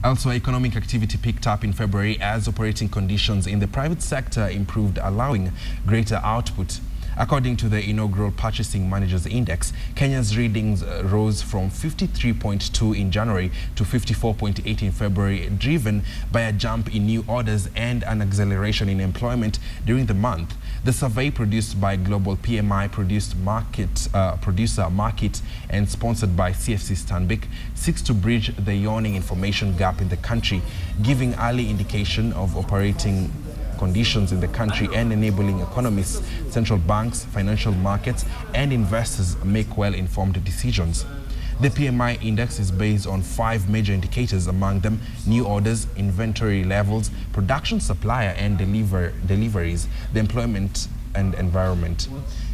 Elsewhere, economic activity picked up in February as operating conditions in the private sector improved, allowing greater output. According to the inaugural Purchasing Managers Index, Kenya's readings rose from 53.2 in January to 54.8 in February, driven by a jump in new orders and an acceleration in employment during the month. The survey, produced by global PMI producer Market and sponsored by CFC Stanbic, seeks to bridge the yawning information gap in the country, giving early indication of operating conditions in the country and enabling economists, central banks, financial markets, and investors make well-informed decisions. The PMI Index is based on 5 major indicators, among them new orders, inventory levels, production, supplier and deliveries, the employment and environment.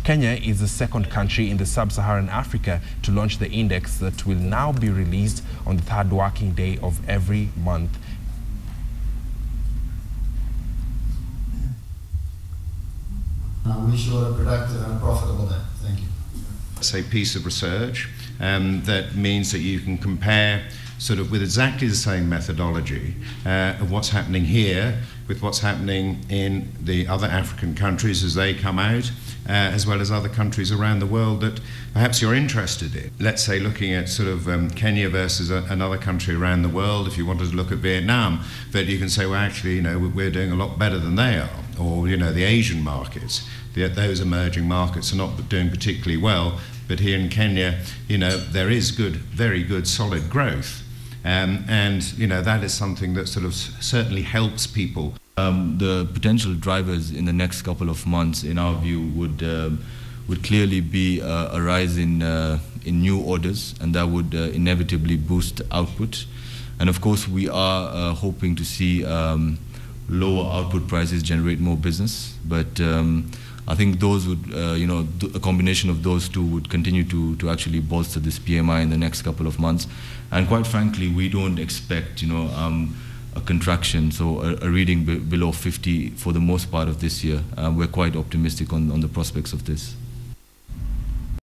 Kenya is the second country in the sub-Saharan Africa to launch the index that will now be released on the 3rd working day of every month. I wish you all a productive and profitable day. Thank you. It's a piece of research that means that you can compare sort of with exactly the same methodology of what's happening here with what's happening in the other African countries as they come out, as well as other countries around the world that perhaps you're interested in. Let's say looking at sort of Kenya versus another country around the world, if you wanted to look at Vietnam, that you can say, well, actually, you know, we're doing a lot better than they are. Or, you know, the Asian markets, those emerging markets are not doing particularly well, but here in Kenya, you know, there is good, very good, solid growth. And, you know, that is something that sort of certainly helps people. The potential drivers in the next couple of months, in our view, would clearly be a rise in new orders, and that would inevitably boost output. And of course, we are hoping to see lower output prices generate more business, but I think those would, you know, a combination of those two would continue to actually bolster this PMI in the next couple of months. And quite frankly, we don't expect, you know, a contraction, so a reading below 50 for the most part of this year. We're quite optimistic on the prospects of this.